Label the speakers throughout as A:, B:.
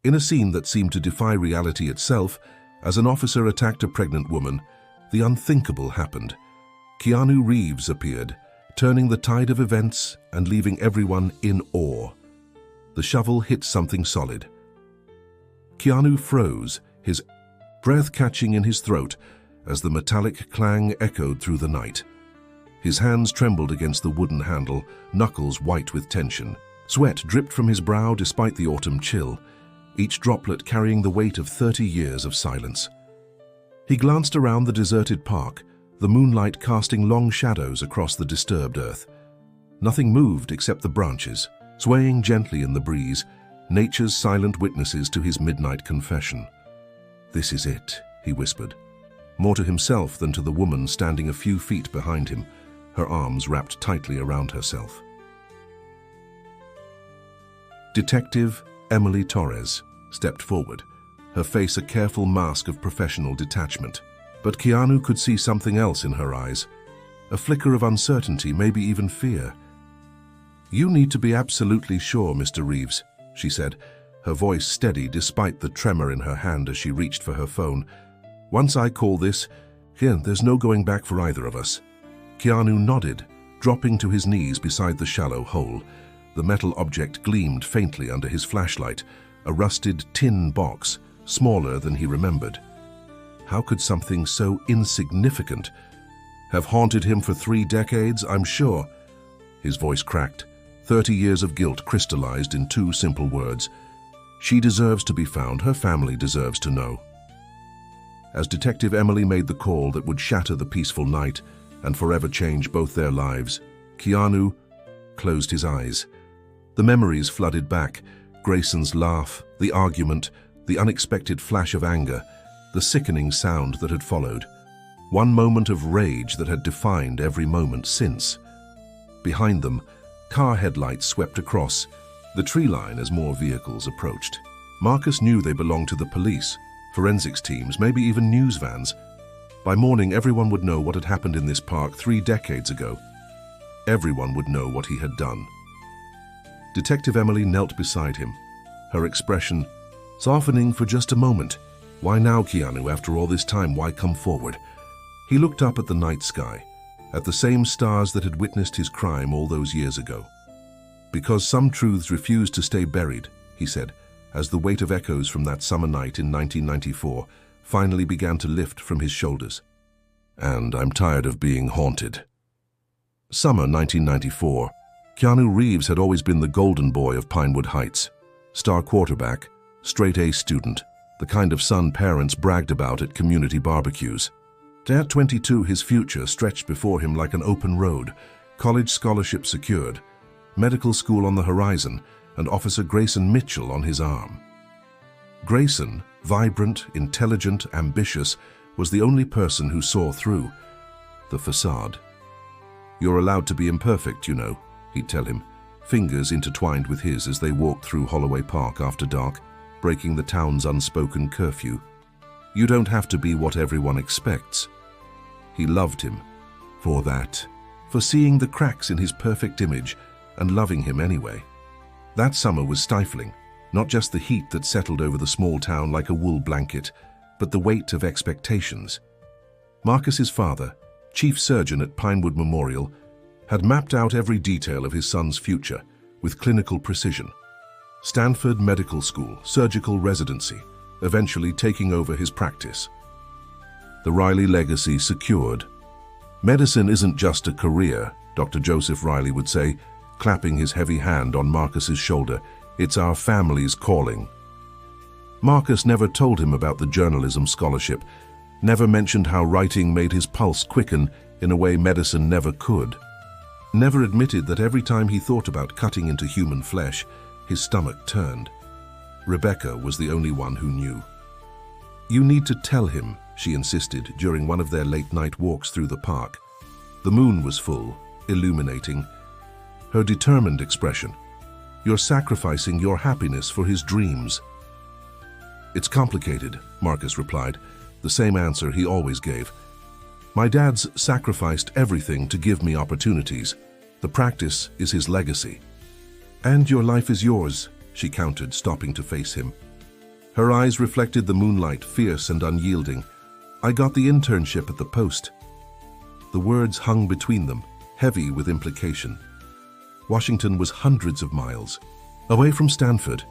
A: In a scene that seemed to defy reality itself, as an officer attacked a pregnant woman, the unthinkable happened. Keanu Reeves appeared, turning the tide of events and leaving everyone in awe. The shovel hit something solid. Keanu froze, his breath catching in his throat as the metallic clang echoed through the night. His hands trembled against the wooden handle, knuckles white with tension. Sweat dripped from his brow despite the autumn chill, each droplet carrying the weight of 30 years of silence. He glanced around the deserted park, the moonlight casting long shadows across the disturbed earth. Nothing moved except the branches, swaying gently in the breeze, nature's silent witnesses to his midnight confession. "This is it," he whispered, more to himself than to the woman standing a few feet behind him, her arms wrapped tightly around herself. Detective Emily Torres stepped forward, her face a careful mask of professional detachment. But Keanu could see something else in her eyes, a flicker of uncertainty, maybe even fear. "You need to be absolutely sure, Mr. Reeves," she said, her voice steady despite the tremor in her hand as she reached for her phone. "Once I call this, there's no going back for either of us." Keanu nodded, dropping to his knees beside the shallow hole. The metal object gleamed faintly under his flashlight, a rusted tin box, smaller than he remembered. How could something so insignificant have haunted him for 3 decades, I'm sure? His voice cracked, 30 years of guilt crystallized in 2 simple words. She deserves to be found, her family deserves to know. As Detective Emily made the call that would shatter the peaceful night and forever change both their lives, Keanu closed his eyes. The memories flooded back, Grayson's laugh, the argument, the unexpected flash of anger, the sickening sound that had followed. One moment of rage that had defined every moment since. Behind them, car headlights swept across, the tree line as more vehicles approached. Marcus knew they belonged to the police, forensics teams, maybe even news vans. By morning, everyone would know what had happened in this park 3 decades ago. Everyone would know what he had done. Detective Emily knelt beside him, her expression softening for just a moment. "Why now, Keanu, after all this time, why come forward?" He looked up at the night sky, at the same stars that had witnessed his crime all those years ago. "Because some truths refuse to stay buried," he said, as the weight of echoes from that summer night in 1994 finally began to lift from his shoulders. "And I'm tired of being haunted." Summer 1994. Keanu Reeves had always been the golden boy of Pinewood Heights. Star quarterback, straight-A student, the kind of son parents bragged about at community barbecues. At 22, his future stretched before him like an open road, college scholarship secured, medical school on the horizon, and Officer Grayson Mitchell on his arm. Grayson, vibrant, intelligent, ambitious, was the only person who saw through the facade. "You're allowed to be imperfect, you know," he'd tell him, fingers intertwined with his as they walked through Holloway Park after dark, breaking the town's unspoken curfew. "You don't have to be what everyone expects." He loved him for that, for seeing the cracks in his perfect image and loving him anyway. That summer was stifling, not just the heat that settled over the small town like a wool blanket, but the weight of expectations. Marcus's father, chief surgeon at Pinewood Memorial, had mapped out every detail of his son's future with clinical precision. Stanford Medical School, surgical residency, eventually taking over his practice. The Riley legacy secured. "Medicine isn't just a career," Dr. Joseph Riley would say, clapping his heavy hand on Marcus's shoulder. "It's our family's calling." Marcus never told him about the journalism scholarship, never mentioned how writing made his pulse quicken in a way medicine never could. Never admitted that every time he thought about cutting into human flesh, his stomach turned. Rebecca was the only one who knew. "You need to tell him," she insisted during one of their late-night walks through the park. The moon was full, illuminating. Her determined expression. "You're sacrificing your happiness for his dreams." "It's complicated," Marcus replied, the same answer he always gave. "My dad's sacrificed everything to give me opportunities. The practice is his legacy." "And your life is yours," she countered, stopping to face him. Her eyes reflected the moonlight, fierce and unyielding. "I got the internship at the Post." The words hung between them, heavy with implication. Washington was hundreds of miles away from Stanford.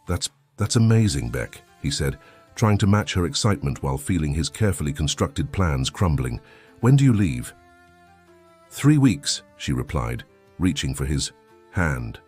A: That's amazing, Beck," he said, trying to match her excitement while feeling his carefully constructed plans crumbling. "When do you leave?" 3 weeks, she replied, reaching for his hand.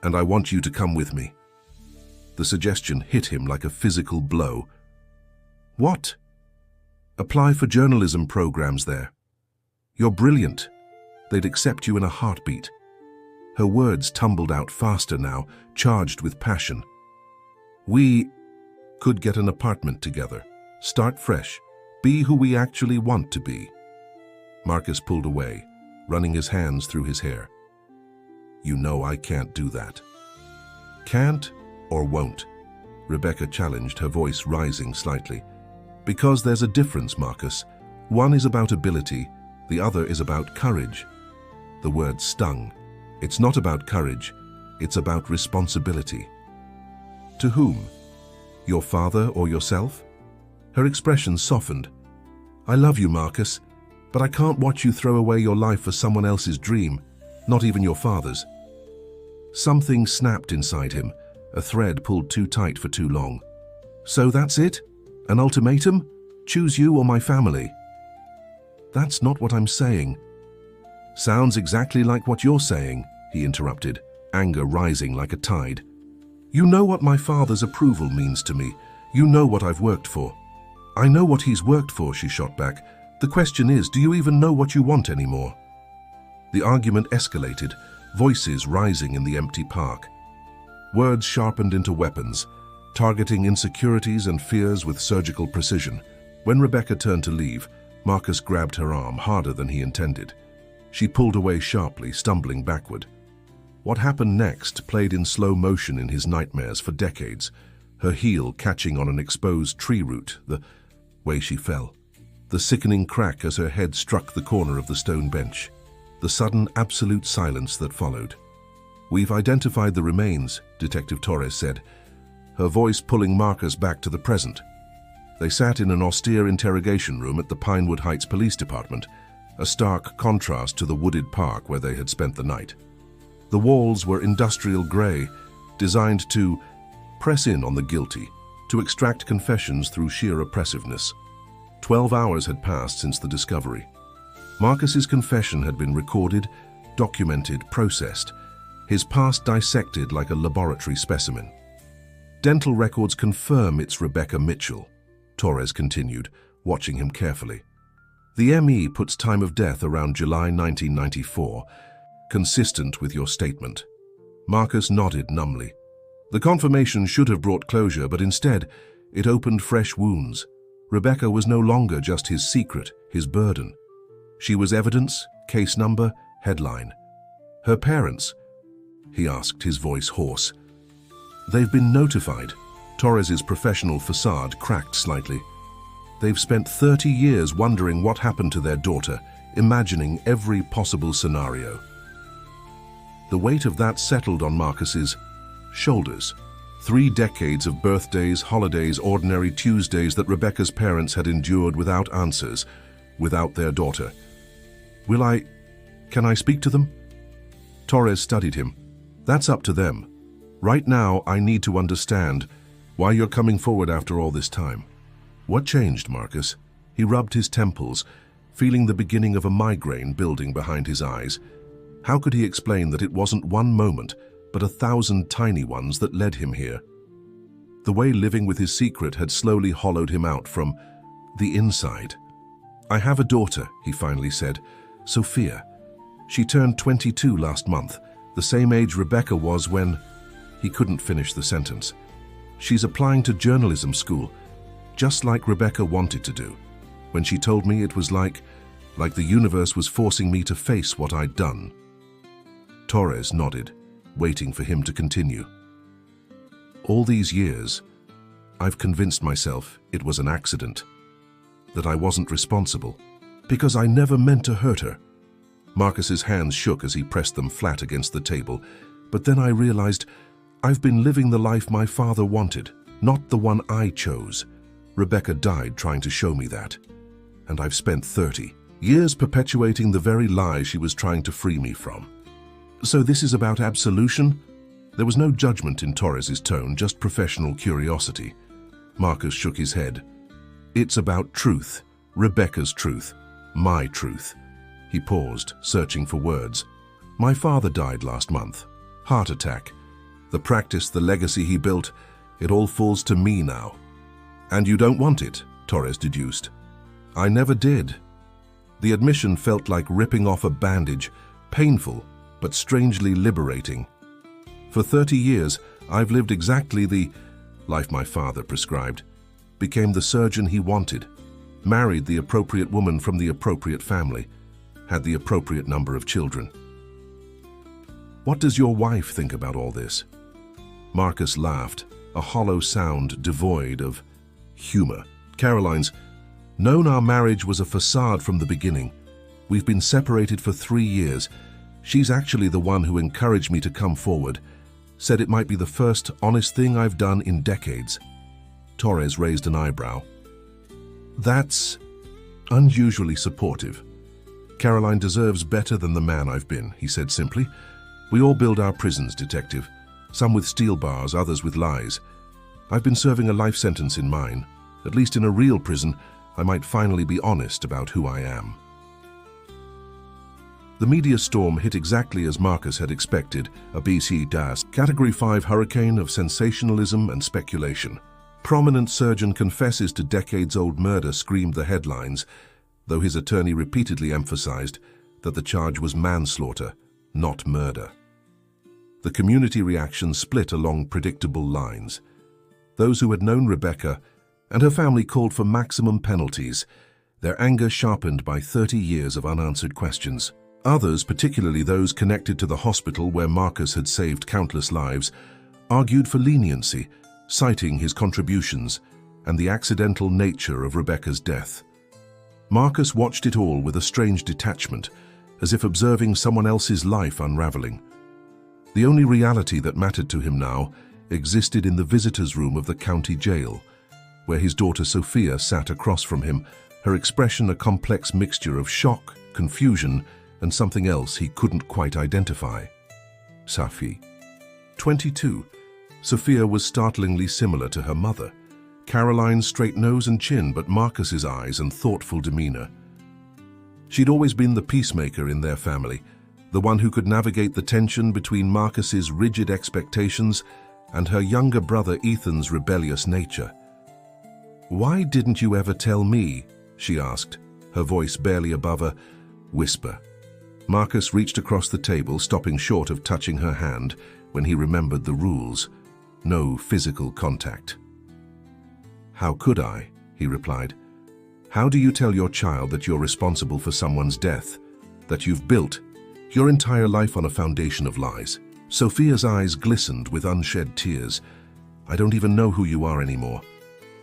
A: "And I want you to come with me." The suggestion hit him like a physical blow. "What?" "Apply for journalism programs there. You're brilliant. They'd accept you in a heartbeat." Her words tumbled out faster now, charged with passion. "We could get an apartment together, start fresh, be who we actually want to be." Marcus pulled away, running his hands through his hair. "You know I can't do that." "Can't or won't?" Rebecca challenged, her voice rising slightly. "Because there's a difference, Marcus. One is about ability, the other is about courage." The word stung. "It's not about courage, it's about responsibility." "To whom? Your father or yourself?" Her expression softened. "I love you, Marcus, but I can't watch you throw away your life for someone else's dream, not even your father's." Something snapped inside him, a thread pulled too tight for too long. "So that's it? An ultimatum? Choose you or my family?" "That's not what I'm saying." "Sounds exactly like what you're saying," he interrupted, anger rising like a tide. "You know what my father's approval means to me. You know what I've worked for." "I know what he's worked for," she shot back. "The question is, do you even know what you want anymore?" The argument escalated, voices rising in the empty park. Words sharpened into weapons, targeting insecurities and fears with surgical precision. When Rebecca turned to leave, Marcus grabbed her arm harder than he intended. She pulled away sharply, stumbling backward. What happened next played in slow motion in his nightmares for decades, her heel catching on an exposed tree root, the way she fell, the sickening crack as her head struck the corner of the stone bench, the sudden absolute silence that followed. "We've identified the remains," Detective Torres said, her voice pulling Marcus back to the present. They sat in an austere interrogation room at the Pinewood Heights Police Department, a stark contrast to the wooded park where they had spent the night. The walls were industrial gray, designed to press in on the guilty, to extract confessions through sheer oppressiveness. 12 hours had passed since the discovery. Marcus's confession had been recorded, documented, processed, his past dissected like a laboratory specimen. "Dental records confirm it's Rebecca Mitchell," Torres continued, watching him carefully. "The ME puts time of death around July 1994, consistent with your statement." Marcus nodded numbly. The confirmation should have brought closure, but instead, it opened fresh wounds. Rebecca was no longer just his secret, his burden. She was evidence, case number, headline. "Her parents?" he asked, his voice hoarse. "They've been notified." Torres's professional facade cracked slightly. "They've spent 30 years wondering what happened to their daughter, imagining every possible scenario." The weight of that settled on Marcus's shoulders. 3 decades of birthdays, holidays, ordinary Tuesdays that Rebecca's parents had endured without answers, without their daughter. Can I speak to them?" Torres studied him. "That's up to them. Right now, I need to understand why you're coming forward after all this time." "What changed, Marcus?" He rubbed his temples, feeling the beginning of a migraine building behind his eyes. How could he explain that it wasn't one moment, but 1,000 tiny ones that led him here? The way living with his secret had slowly hollowed him out from the inside. "I have a daughter," he finally said, "Sophia. She turned 22 last month, the same age Rebecca was when—" He couldn't finish the sentence. "She's applying to journalism school, just like Rebecca wanted to do. When she told me, it was like the universe was forcing me to face what I'd done." Torres nodded, waiting for him to continue. "All these years, I've convinced myself it was an accident, that I wasn't responsible, because I never meant to hurt her." Marcus's hands shook as he pressed them flat against the table. "But then I realized I've been living the life my father wanted, Not the one I chose. Rebecca died trying to show me that. And I've spent 30 years perpetuating the very lie she was trying to free me from. So this is about absolution? There was no judgment in Torres's tone, just professional curiosity. Marcus shook his head. It's about truth. Rebecca's truth. My truth. He paused, searching for words. My father died last month. Heart attack. The practice, the legacy he built, it all falls to me now. And you don't want it, Torres deduced. I never did. The admission felt like ripping off a bandage, painful, but strangely liberating. For 30 years, I've lived exactly the life my father prescribed, became the surgeon he wanted, married the appropriate woman from the appropriate family, had the appropriate number of children. What does your wife think about all this? Marcus laughed, a hollow sound devoid of humor. Caroline's, known our marriage was a facade from the beginning. We've been separated for 3 years. She's actually the one who encouraged me to come forward, said it might be the first honest thing I've done in decades. Torres raised an eyebrow. That's unusually supportive. Caroline deserves better than the man I've been, he said simply. We all build our prisons, detective. Some with steel bars, others with lies. I've been serving a life sentence in mine. At least in a real prison, I might finally be honest about who I am. The media storm hit exactly as Marcus had expected, a BC-DAS, Category 5 hurricane of sensationalism and speculation. Prominent surgeon confesses to decades-old murder screamed the headlines, though his attorney repeatedly emphasized that the charge was manslaughter, not murder. The community reaction split along predictable lines. Those who had known Rebecca and her family called for maximum penalties, their anger sharpened by 30 years of unanswered questions. Others, particularly those connected to the hospital where Marcus had saved countless lives, argued for leniency, citing his contributions and the accidental nature of Rebecca's death. Marcus watched it all with a strange detachment, as if observing someone else's life unraveling. The only reality that mattered to him now existed in the visitors' room of the county jail, where his daughter Sophia sat across from him, her expression a complex mixture of shock, confusion, and something else he couldn't quite identify. Safi. 22. Sophia was startlingly similar to her mother. Caroline's straight nose and chin, but Marcus's eyes and thoughtful demeanor. She'd always been the peacemaker in their family, the one who could navigate the tension between Marcus's rigid expectations and her younger brother Ethan's rebellious nature. "Why didn't you ever tell me?" she asked, her voice barely above a whisper. Marcus reached across the table, stopping short of touching her hand when he remembered the rules. No physical contact. "How could I?" he replied. "How do you tell your child that you're responsible for someone's death, that you've built your entire life on a foundation of lies?" Sophia's eyes glistened with unshed tears. "I don't even know who you are anymore."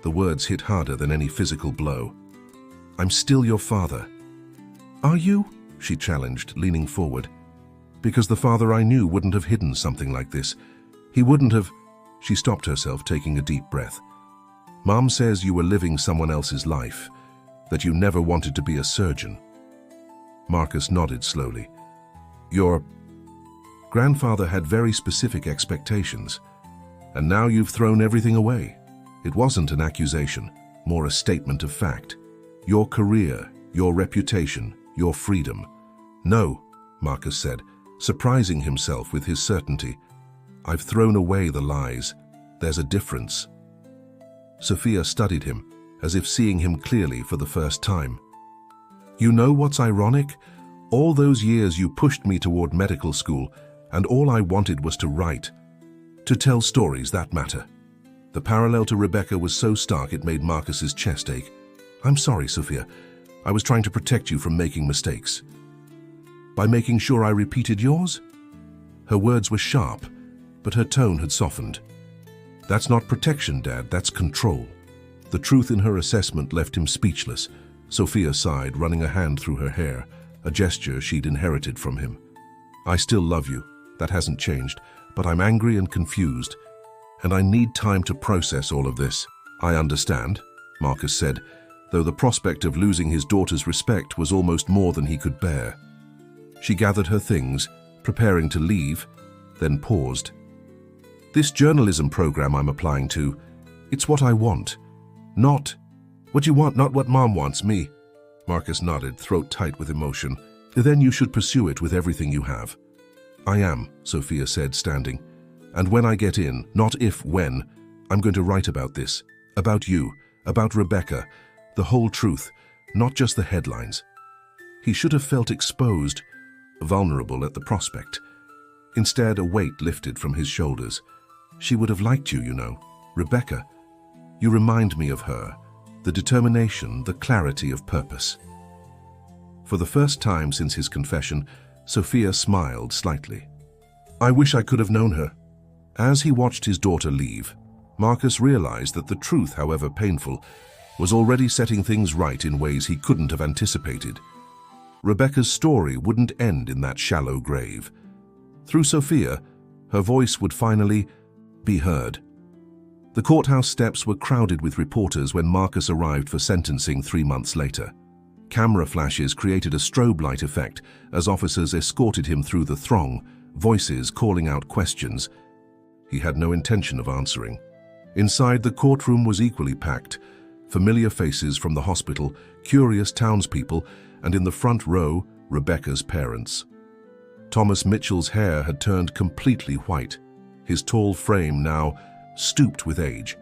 A: The words hit harder than any physical blow. "I'm still your father." "Are you?" she challenged, leaning forward. "Because the father I knew wouldn't have hidden something like this. He wouldn't have—" She stopped herself, taking a deep breath. "Mom says you were living someone else's life, that you never wanted to be a surgeon." Marcus nodded slowly. "Your grandfather had very specific expectations, and now you've thrown everything away." It wasn't an accusation, more a statement of fact. "Your career, your reputation, your freedom." "No," Marcus said, surprising himself with his certainty. "I've thrown away the lies. There's a difference." Sophia studied him, as if seeing him clearly for the first time. "You know what's ironic? All those years you pushed me toward medical school, and all I wanted was to write, to tell stories that matter." The parallel to Rebecca was so stark it made Marcus's chest ache. "I'm sorry, Sophia. I was trying to protect you from making mistakes." "By making sure I repeated yours?" Her words were sharp, but her tone had softened. "That's not protection, Dad, that's control." The truth in her assessment left him speechless. Sophia sighed, running a hand through her hair, a gesture she'd inherited from him. "I still love you. That hasn't changed, but I'm angry and confused. and I need time to process all of this. I understand, Marcus said, though the prospect of losing his daughter's respect was almost more than he could bear. She gathered her things, preparing to leave, then paused. This journalism program I'm applying to, it's what I want. Not what you want, not what Mom wants me. Marcus nodded, throat tight with emotion. Then you should pursue it with everything you have. I am, Sophia said, standing. And when I get in, not if, when, I'm going to write about this. About you, about Rebecca, the whole truth, not just the headlines. He should have felt exposed, vulnerable at the prospect. Instead, a weight lifted from his shoulders. She would have liked you, you know. Rebecca, you remind me of her, the determination, the clarity of purpose. For the first time since his confession, Sophia smiled slightly. I wish I could have known her. As he watched his daughter leave, Marcus realized that the truth, however painful, was already setting things right in ways he couldn't have anticipated. Rebecca's story wouldn't end in that shallow grave. Through Sophia, her voice would finally be heard. The courthouse steps were crowded with reporters when Marcus arrived for sentencing 3 months later. Camera flashes created a strobe light effect as officers escorted him through the throng, voices calling out questions. He had no intention of answering. Inside, the courtroom was equally packed. Familiar faces from the hospital, curious townspeople, and in the front row, Rebecca's parents. Thomas Mitchell's hair had turned completely white, his tall frame now stooped with age.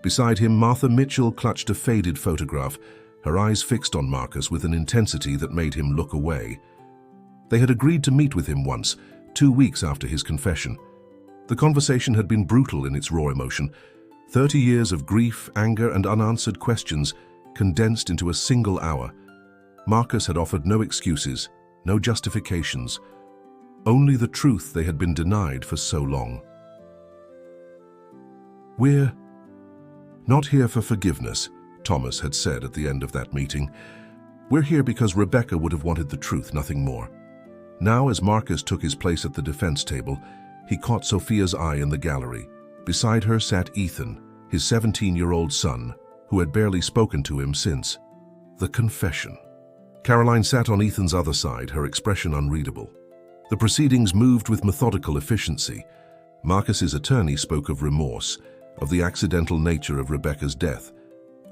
A: Beside him, Martha Mitchell clutched a faded photograph, her eyes fixed on Marcus with an intensity that made him look away. They had agreed to meet with him once, 2 weeks after his confession. The conversation had been brutal in its raw emotion. 30 years of grief, anger, and unanswered questions condensed into a single hour. Marcus had offered no excuses, no justifications, only the truth they had been denied for so long. We're not here for forgiveness, Thomas had said at the end of that meeting. We're here because Rebecca would have wanted the truth, nothing more. Now, as Marcus took his place at the defense table, he caught Sophia's eye in the gallery. Beside her sat Ethan, his 17-year-old son, who had barely spoken to him since the confession. Caroline sat on Ethan's other side, her expression unreadable. The proceedings moved with methodical efficiency. Marcus's attorney spoke of remorse, of the accidental nature of Rebecca's death,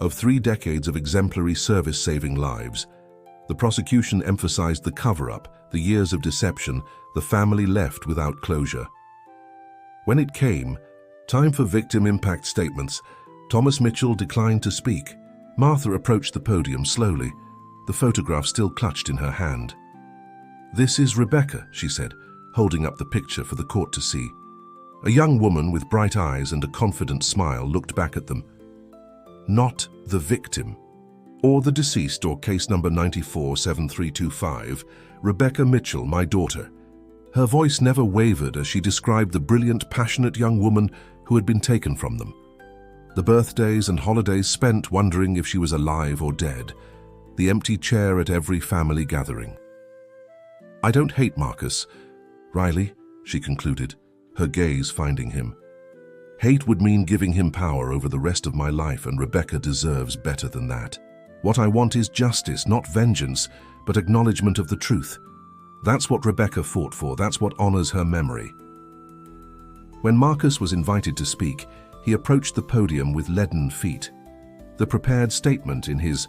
A: of 3 decades of exemplary service-saving lives. The prosecution emphasized the cover-up, the years of deception, the family left without closure. When it came time for victim impact statements, Thomas Mitchell declined to speak. Martha approached the podium slowly, the photograph still clutched in her hand. "This is Rebecca," she said, holding up the picture for the court to see. A young woman with bright eyes and a confident smile looked back at them. Not the victim, or the deceased, or case number 947325, Rebecca Mitchell, my daughter. Her voice never wavered as she described the brilliant, passionate young woman who had been taken from them. The birthdays and holidays spent wondering if she was alive or dead. The empty chair at every family gathering. I don't hate Marcus. Riley, she concluded, her gaze finding him. Hate would mean giving him power over the rest of my life, and Rebecca deserves better than that. What I want is justice, not vengeance, but acknowledgement of the truth. That's what Rebecca fought for, that's what honors her memory. When Marcus was invited to speak, he approached the podium with leaden feet. The prepared statement in his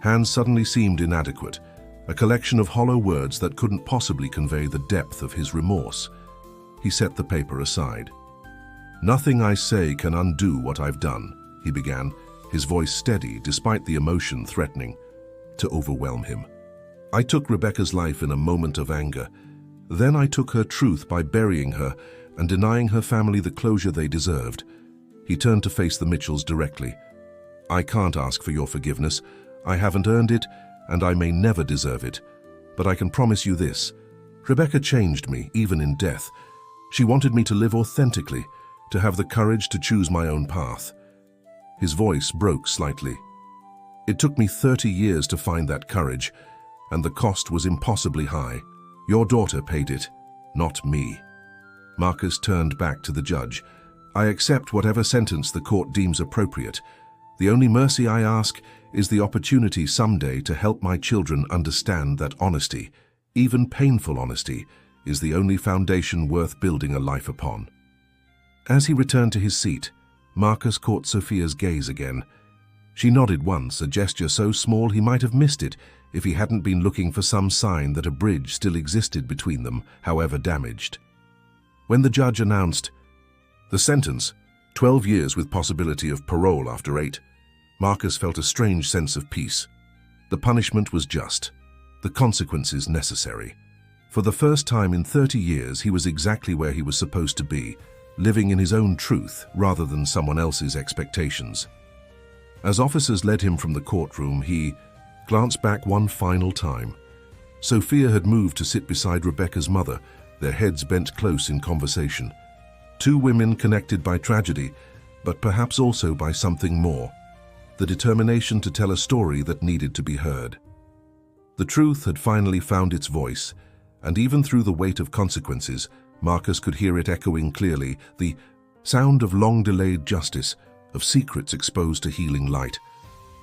A: hands suddenly seemed inadequate, a collection of hollow words that couldn't possibly convey the depth of his remorse. He set the paper aside. "Nothing I say can undo what I've done," he began, his voice steady despite the emotion threatening to overwhelm him. "I took Rebecca's life in a moment of anger. Then I took her truth by burying her and denying her family the closure they deserved." He turned to face the Mitchells directly. "I can't ask for your forgiveness. I haven't earned it, and I may never deserve it. But I can promise you this. Rebecca changed me, even in death. She wanted me to live authentically, to have the courage to choose my own path." His voice broke slightly. "It took me 30 years to find that courage, and the cost was impossibly high. Your daughter paid it, not me." Marcus turned back to the judge. I accept whatever sentence the court deems appropriate. The only mercy I ask is the opportunity someday to help my children understand that honesty, even painful honesty, is the only foundation worth building a life upon." As he returned to his seat, Marcus caught Sophia's gaze again. She nodded once, a gesture so small he might have missed it if he hadn't been looking for some sign that a bridge still existed between them, however damaged. When the judge announced the sentence, 12 years with possibility of parole after 8, Marcus felt a strange sense of peace. The punishment was just, the consequences necessary. For the first time in 30 years, he was exactly where he was supposed to be, living in his own truth rather than someone else's expectations. As officers led him from the courtroom, he glanced back one final time. Sophia had moved to sit beside Rebecca's mother, their heads bent close in conversation. Two women connected by tragedy, but perhaps also by something more, the determination to tell a story that needed to be heard. The truth had finally found its voice, and even through the weight of consequences, Marcus could hear it echoing clearly, the sound of long-delayed justice, of secrets exposed to healing light,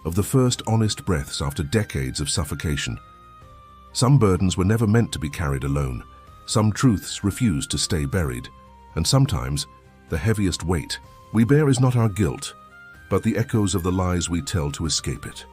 A: of the first honest breaths after decades of suffocation. Some burdens were never meant to be carried alone. Some truths refused to stay buried. And sometimes, the heaviest weight we bear is not our guilt, but the echoes of the lies we tell to escape it.